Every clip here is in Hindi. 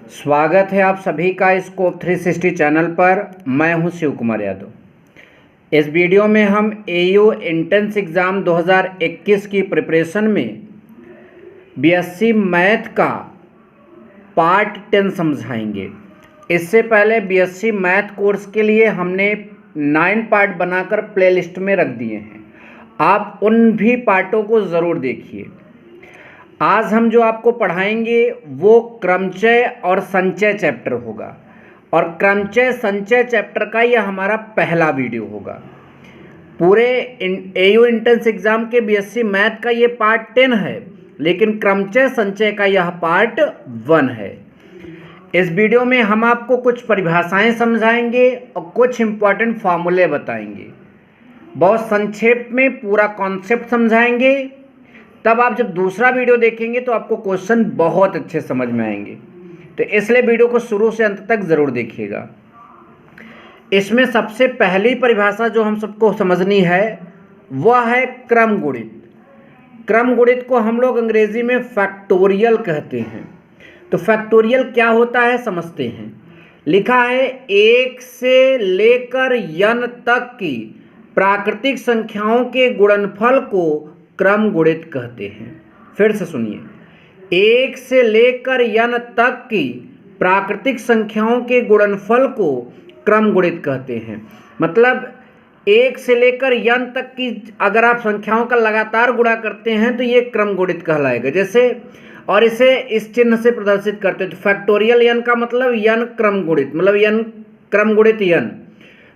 स्वागत है आप सभी का स्कोप 360 चैनल पर। मैं हूं शिव कुमार यादव। इस वीडियो में हम एयू एंट्रेंस एग्ज़ाम 2021 की प्रिपरेशन में बीएससी मैथ का पार्ट 10 समझाएंगे। इससे पहले बीएससी मैथ कोर्स के लिए हमने 9 पार्ट बनाकर प्लेलिस्ट में रख दिए हैं, आप उन भी पार्टों को ज़रूर देखिए। आज हम जो आपको पढ़ाएंगे वो क्रमचय और संचय चैप्टर होगा और क्रमचय संचय चैप्टर का यह हमारा पहला वीडियो होगा। पूरे एयू एंट्रेंस एग्ज़ाम के बीएससी मैथ का ये पार्ट 10 है, लेकिन क्रमचय संचय का यह पार्ट 1 है। इस वीडियो में हम आपको कुछ परिभाषाएं समझाएंगे और कुछ इम्पॉर्टेंट फार्मूले बताएंगे। बहुत संक्षेप में पूरा कॉन्सेप्ट समझाएंगे, तब आप जब दूसरा वीडियो देखेंगे तो आपको क्वेश्चन बहुत अच्छे समझ में आएंगे। तो इसलिए वीडियो को शुरू से अंत तक ज़रूर देखिएगा। इसमें सबसे पहली परिभाषा जो हम सबको समझनी है वह है क्रम गुणित। क्रम गुणित को हम लोग अंग्रेजी में फैक्टोरियल कहते हैं। तो फैक्टोरियल क्या होता है समझते हैं। लिखा है 1 से लेकर n तक की प्राकृतिक संख्याओं के गुणनफल को क्रम गुणित कहते हैं। फिर से सुनिए, 1 से लेकर n तक की प्राकृतिक संख्याओं के गुणनफल को क्रम गुणित कहते हैं। मतलब 1 से लेकर n तक की अगर आप संख्याओं का लगातार गुणा करते हैं तो ये क्रम गुणित कहलाएगा। जैसे और इसे इस चिन्ह से प्रदर्शित करते हैं। तो फैक्टोरियल n का मतलब n क्रम गुणित, मतलब n क्रम गुणित n।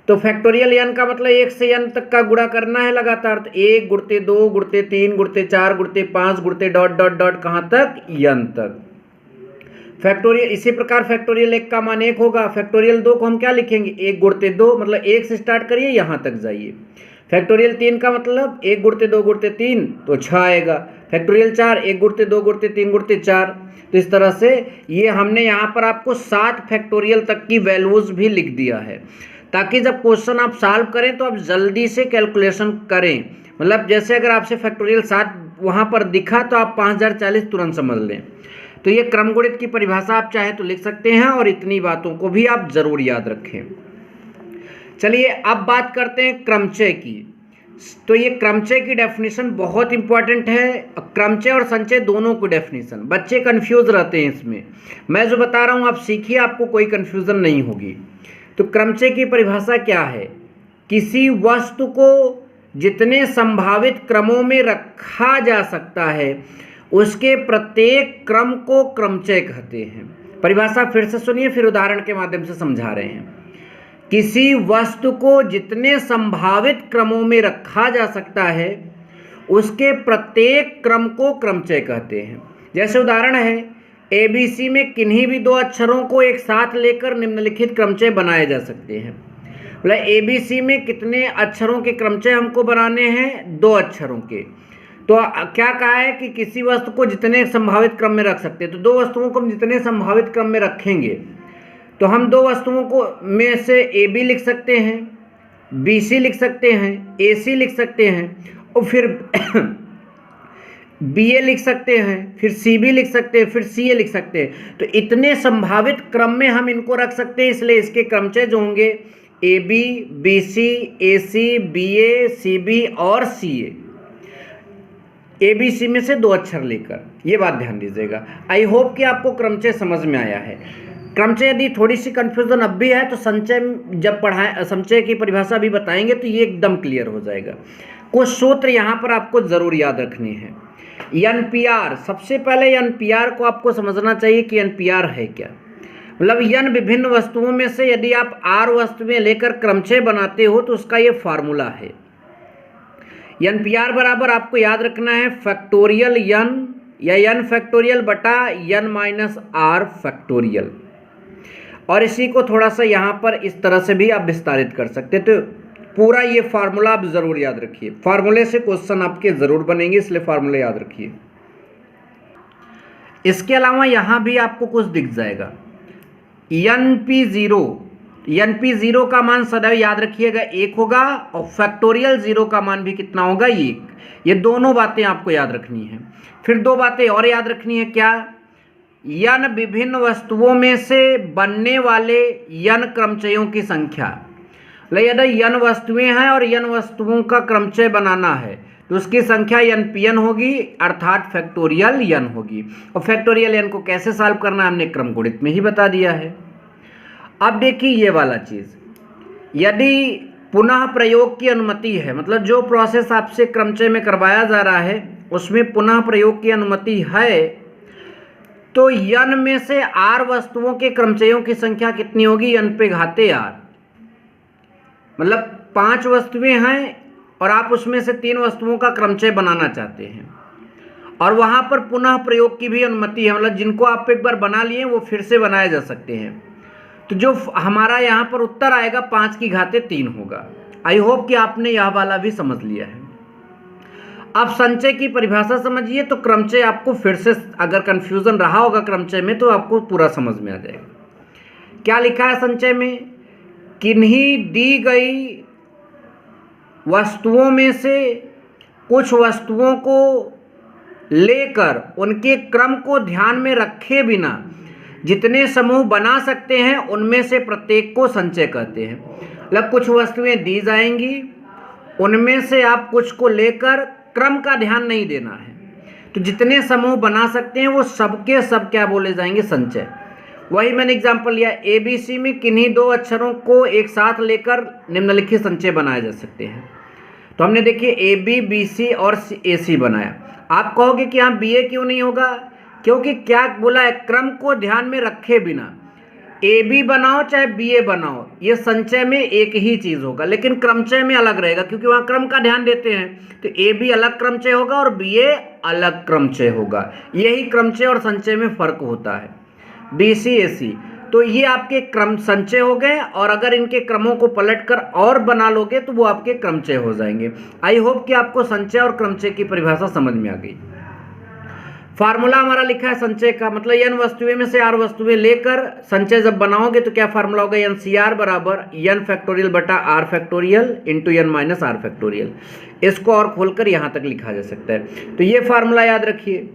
तो फैक्टोरियल n का मतलब 1 से n तक का गुणा करना है लगातार। तो 1 गुणित 2 गुणित 3 गुणित 4 गुणित 5 गुणित डॉट डॉट डॉट कहाँ तक, n तक। फैक्टोरियल इसी प्रकार फैक्टोरियल 1 का मान 1 होगा। फैक्टोरियल 2 को हम क्या लिखेंगे, 1 गुणित 2, मतलब 1 से स्टार्ट करिए यहाँ तक जाइए। फैक्टोरियल 3 का मतलब 1 गुणित 2 गुणित 3 तो 6 आएगा। फैक्टोरियल 4 1 गुणित 2 गुणित 3 गुणित 4। तो इस तरह से ये हमने यहाँ पर आपको 7 फैक्टोरियल तक की वैल्यूज़ भी लिख दिया है, ताकि जब क्वेश्चन आप सॉल्व करें तो आप जल्दी से कैलकुलेशन करें। मतलब जैसे अगर आपसे फैक्टोरियल 7 वहाँ पर दिखा तो आप 5040 तुरंत समझ लें। तो ये क्रम गुणित की परिभाषा आप चाहे तो लिख सकते हैं और इतनी बातों को भी आप ज़रूर याद रखें। चलिए अब बात करते हैं क्रमचय की। तो ये क्रमचय की डेफिनेशन बहुत इंपॉर्टेंट है। क्रमचय और संचय दोनों की डेफिनेशन, बच्चे कंफ्यूज रहते हैं इसमें। मैं जो बता रहा हूँ आप सीखिए, आपको कोई कन्फ्यूज़न नहीं होगी। तो क्रमचय की परिभाषा क्या है, किसी वस्तु को जितने संभावित क्रमों में रखा जा सकता है उसके प्रत्येक क्रम को क्रमचय कहते हैं। परिभाषा फिर से सुनिए, फिर उदाहरण के माध्यम से समझा रहे हैं। किसी वस्तु को जितने संभावित क्रमों में रखा जा सकता है उसके प्रत्येक क्रम को क्रमचय कहते हैं। जैसे उदाहरण है, ABC में किन्हीं भी 2 अक्षरों को एक साथ लेकर निम्नलिखित क्रमचय बनाए जा सकते हैं। मतलब ABC में कितने अक्षरों के क्रमचय हमको बनाने हैं, 2 अक्षरों के। तो क्या कहा है कि किसी वस्तु को जितने संभावित क्रम में रख सकते हैं। तो 2 वस्तुओं को हम जितने संभावित क्रम में रखेंगे तो हम 2 वस्तुओं को में से AB लिख सकते हैं, BC लिख सकते हैं, AC लिख सकते हैं और फिर BA लिख सकते हैं, फिर CB लिख सकते हैं, फिर CA लिख सकते हैं। तो इतने संभावित क्रम में हम इनको रख सकते हैं, इसलिए इसके क्रमचय जो होंगे AB, BC, AC, BA, CB और CA। ABC में से 2 अक्षर लेकर, ये बात ध्यान दीजिएगा। आई होप कि आपको क्रमचय समझ में आया है। क्रमचय यदि थोड़ी सी कन्फ्यूजन अब भी है तो संचय जब पढ़ाएं, संचय की परिभाषा भी बताएंगे तो ये एकदम क्लियर हो जाएगा। कुछ सूत्र यहाँ पर आपको ज़रूर याद रखने हैं। NPR, सबसे पहले NPR को आपको समझना चाहिए कि NPR है क्या। मतलब n विभिन्न वस्तुओं में से यदि आप R वस्तु में लेकर क्रमचय बनाते हो तो उसका ये फार्मूला है। NPR बराबर आपको याद रखना है फैक्टोरियल n या n फैक्टोरियल बटा n माइनस r फैक्टोरियल। और इसी को थोड़ा सा यहाँ पर इस तरह से भी आप विस्तारित कर सकते हैं। तो पूरा ये फार्मूला आप ज़रूर याद रखिए, फार्मूले से क्वेश्चन आपके ज़रूर बनेंगे, इसलिए फार्मूले याद रखिए। इसके अलावा यहाँ भी आपको कुछ दिख जाएगा, NP0 का मान सदैव याद रखिएगा 1 होगा और फैक्टोरियल 0 का मान भी कितना होगा, 1। ये दोनों बातें आपको याद रखनी है। फिर 2 बातें और याद रखनी है, क्या, n विभिन्न वस्तुओं में से बनने वाले n क्रमचयों की संख्या। यदि n वस्तुएं हैं और n वस्तुओं का क्रमचय बनाना है तो उसकी संख्या npn होगी, अर्थात फैक्टोरियल n होगी। और फैक्टोरियल n को कैसे सॉल्व करना है हमने क्रम गुणित में ही बता दिया है। अब देखिए ये वाला चीज़, यदि पुनः प्रयोग की अनुमति है, मतलब जो प्रोसेस आपसे क्रमचय में करवाया जा रहा है उसमें पुनः प्रयोग की अनुमति है, तो n में से r वस्तुओं के क्रमचयों की संख्या कितनी होगी, n पे घाते r। मतलब 5 वस्तुएं हैं और आप उसमें से 3 वस्तुओं का क्रमचय बनाना चाहते हैं और वहाँ पर पुनः प्रयोग की भी अनुमति है, मतलब जिनको आप एक बार बना लिए वो फिर से बनाए जा सकते हैं। तो जो हमारा यहाँ पर उत्तर आएगा 5 की घाते 3 होगा। आई होप कि आपने यह वाला भी समझ लिया है। अब संचय की परिभाषा समझिए, तो क्रमचय आपको फिर से, अगर कन्फ्यूज़न रहा होगा क्रमचय में तो आपको पूरा समझ में आ जाएगा। क्या लिखा है संचय में, किन्हीं दी गई वस्तुओं में से कुछ वस्तुओं को लेकर उनके क्रम को ध्यान में रखे बिना जितने समूह बना सकते हैं उनमें से प्रत्येक को संचय कहते हैं। मतलब कुछ वस्तुएं दी जाएंगी, उनमें से आप कुछ को लेकर क्रम का ध्यान नहीं देना है, तो जितने समूह बना सकते हैं वो सबके सब क्या बोले जाएंगे, संचय। वही मैंने एग्जांपल लिया, ABC में किन्हीं 2 अक्षरों को एक साथ लेकर निम्नलिखित संचय बनाए जा सकते हैं। तो हमने देखिए AB, BC और AC बनाया। आप कहोगे कि यहाँ BA क्यों नहीं होगा, क्योंकि क्या बोला है, क्रम को ध्यान में रखे बिना। AB बनाओ चाहे BA बनाओ, ये संचय में एक ही चीज़ होगा, लेकिन क्रमचय में अलग रहेगा क्योंकि वहाँ क्रम का ध्यान देते हैं। तो AB अलग क्रमचय होगा और BA अलग क्रमचय होगा। यही क्रमचय और संचय में फर्क होता है। BC AC, तो ये आपके क्रम संचय हो गए, और अगर इनके क्रमों को पलटकर और बना लोगे तो वो आपके क्रमचय हो जाएंगे। आई होप कि आपको संचय और क्रमचय की परिभाषा समझ में आ गई। फार्मूला हमारा लिखा है संचय का, मतलब n वस्तुएं में से r वस्तुएं लेकर संचय जब बनाओगे तो क्या फार्मूला होगा, NCR बराबर n फैक्टोरियल बटा r factorial into n minus r factorial. इसको और खोलकर यहाँ तक लिखा जा सकता है। तो ये फार्मूला याद रखिए।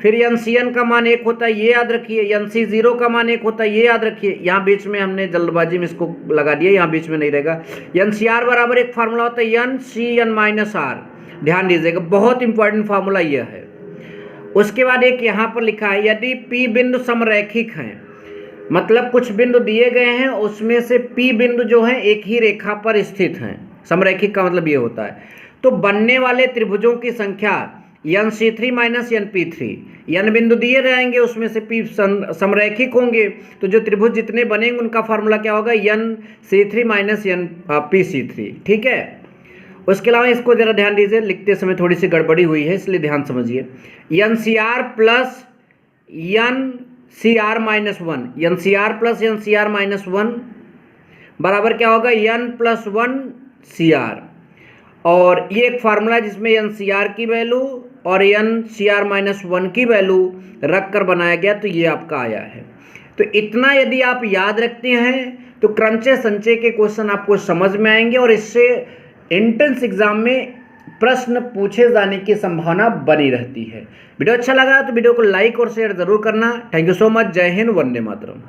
फिर NCN का मान 1 होता है, ये याद रखिए। NC0 का मान 1 होता है, ये याद रखिए। यहाँ बीच में हमने जल्दबाजी में इसको लगा दिया, यहाँ बीच में नहीं रहेगा। NCR बराबर एक फार्मूला होता है NCN माइनस r, ध्यान दीजिएगा, बहुत इंपॉर्टेंट फार्मूला यह है। उसके बाद एक यहाँ पर लिखा है, यदि P बिंदु समरैखिक हैं, मतलब कुछ बिंदु दिए गए हैं उसमें से P बिंदु जो है एक ही रेखा पर स्थित हैं। समरैखिक का मतलब ये होता है, तो बनने वाले त्रिभुजों की संख्या NC3 माइनस NP3, n बिंदु दिए रहेंगे उसमें से P समरैखिक होंगे, तो जो त्रिभुज जितने बनेंगे उनका फार्मूला क्या होगा, NC3 माइनस PC3। ठीक है। उसके अलावा इसको जरा ध्यान दीजिए, लिखते समय थोड़ी सी गड़बड़ी हुई है इसलिए ध्यान समझिए। NCR plus NCR minus 1, NCR plus NCR minus 1 बराबर क्या होगा, n प्लस 1 CR। और ये एक फार्मूला जिसमें NCR की वैल्यू और NCR माइनस 1 की वैल्यू रख कर बनाया गया, तो ये आपका आया है। तो इतना यदि आप याद रखते हैं तो क्रमचय संचय के क्वेश्चन आपको समझ में आएंगे और इससे एंट्रेंस एग्जाम में प्रश्न पूछे जाने की संभावना बनी रहती है। वीडियो अच्छा लगा तो वीडियो को लाइक और शेयर जरूर करना। Thank you so much. जय हिंद, वंदे मातरम।